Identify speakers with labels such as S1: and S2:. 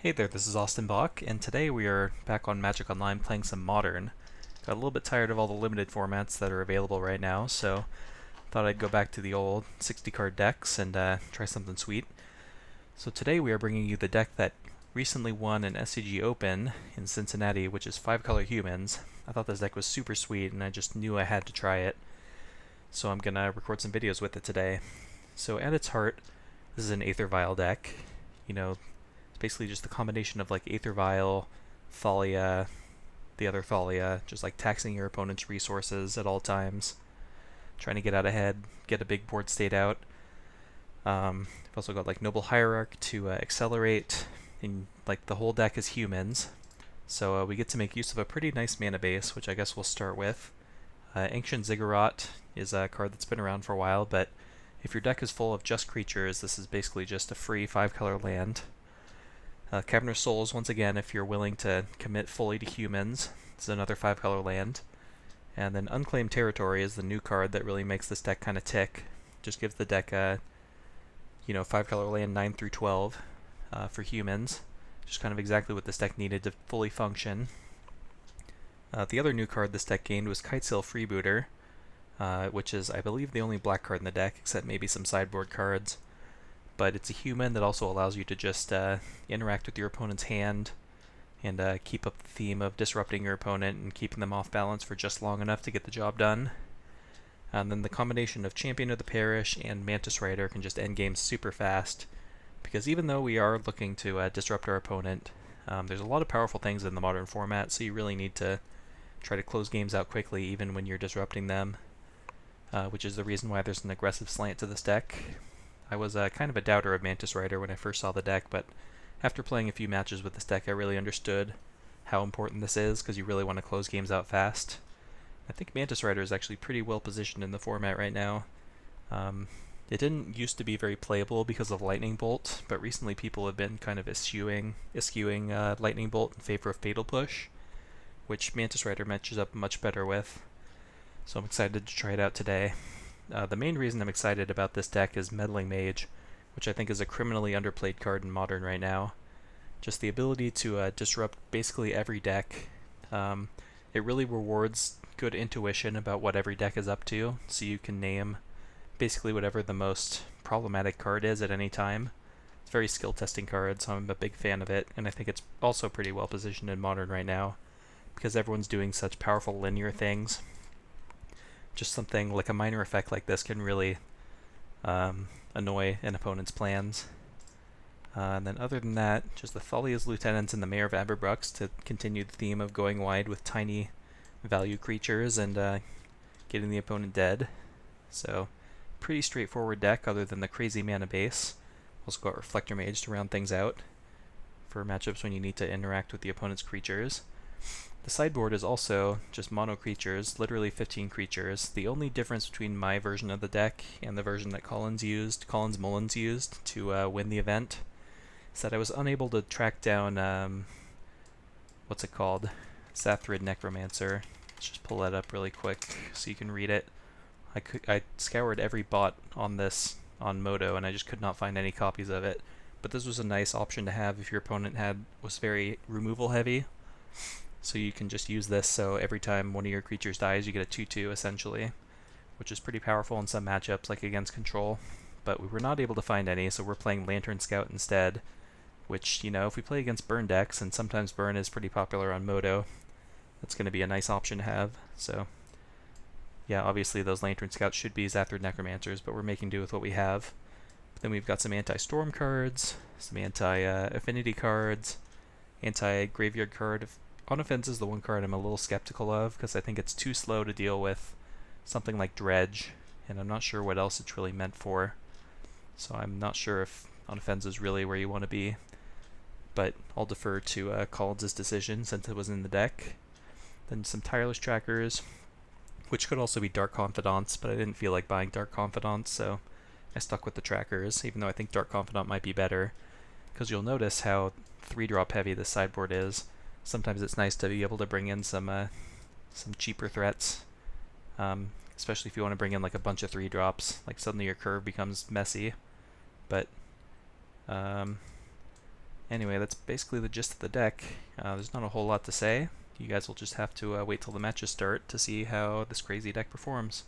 S1: Hey there, this is Austin Bach, and today we are back on Magic Online playing some Modern. Got a little bit tired of all the limited formats that are available right now, so thought I'd go back to the old 60 card decks and try something sweet. So today we are bringing you the deck that recently won an SCG Open in Cincinnati, which is 5-color humans. I thought this deck was super sweet, and I just knew I had to try it. So I'm gonna record some videos with it today. So at its heart, this is an Aether Vial deck. You know, it's basically just the combination of like Aether Vial, Thalia, the other Thalia, just like taxing your opponent's resources at all times, trying to get out ahead, get a big board state out. I've also got like Noble Hierarch to accelerate, and like the whole deck is humans. So we get to make use of a pretty nice mana base, which I guess we'll start with. Ancient Ziggurat is a card that's been around for a while, but if your deck is full of just creatures, this is basically just a free 5-color land. Cavernous Souls, once again, if you're willing to commit fully to humans, it's another 5-color land. And then Unclaimed Territory is the new card that really makes this deck kind of tick. Just gives the deck a 5-color land 9 through 12 for humans. Just kind of exactly what this deck needed to fully function. The other new card this deck gained was Kitesail Freebooter, which is, I believe, the only black card in the deck, except maybe some sideboard cards. But it's a human that also allows you to just interact with your opponent's hand and keep up the theme of disrupting your opponent and keeping them off balance for just long enough to get the job done. And then the combination of Champion of the Parish and Mantis Rider can just end games super fast, because even though we are looking to disrupt our opponent, there's a lot of powerful things in the modern format, so you really need to try to close games out quickly even when you're disrupting them, which is the reason why there's an aggressive slant to this deck. I was kind of a doubter of Mantis Rider when I first saw the deck, but after playing a few matches with this deck, I really understood how important this is, because you really want to close games out fast. I think Mantis Rider is actually pretty well positioned in the format right now. It didn't used to be very playable because of Lightning Bolt, but recently people have been kind of eschewing Lightning Bolt in favor of Fatal Push, which Mantis Rider matches up much better with. So I'm excited to try it out today. The main reason I'm excited about this deck is Meddling Mage, which I think is a criminally underplayed card in Modern right now. Just the ability to disrupt basically every deck. It really rewards good intuition about what every deck is up to, so you can name basically whatever the most problematic card is at any time. It's a very skill testing card, so I'm a big fan of it, and I think it's also pretty well positioned in Modern right now, because everyone's doing such powerful linear things. Just something like a minor effect like this can really annoy an opponent's plans. And then other than that, just the Thalia's Lieutenants and the Mayor of Aberbrooks to continue the theme of going wide with tiny value creatures and getting the opponent dead. So, pretty straightforward deck other than the crazy mana base. Also got Reflector Mage to round things out for matchups when you need to interact with the opponent's creatures. The sideboard is also just mono creatures, literally 15 creatures. The only difference between my version of the deck and the version that Collins Mullins used to win the event, is that I was unable to track down, what's it called? Zathrid Necromancer. Let's just pull that up really quick so you can read it. I scoured every bot on Modo, and I just could not find any copies of it. But this was a nice option to have if your opponent was very removal heavy. So you can just use this, so every time one of your creatures dies, you get a 2/2 essentially, which is pretty powerful in some matchups, like against Control. But we were not able to find any, so we're playing Lantern Scout instead, which, if we play against burn decks, and sometimes burn is pretty popular on Modo, that's going to be a nice option to have. So yeah, obviously those Lantern Scouts should be Zathrid Necromancers, but we're making do with what we have. But then we've got some anti-storm cards, some anti-affinity cards, anti-graveyard card. On Offense is the one card I'm a little skeptical of, because I think it's too slow to deal with something like Dredge, and I'm not sure what else it's really meant for. So I'm not sure if On Offense is really where you want to be, but I'll defer to Collins' decision since it was in the deck. Then some Tireless Trackers, which could also be Dark Confidants, but I didn't feel like buying Dark Confidants, so I stuck with the Trackers, even though I think Dark Confidant might be better, because you'll notice how 3-drop heavy this sideboard is. Sometimes it's nice to be able to bring in some cheaper threats, especially if you want to bring in like a bunch of 3-drops. Like suddenly your curve becomes messy. But Anyway, that's basically the gist of the deck. There's not a whole lot to say. You guys will just have to wait till the matches start to see how this crazy deck performs.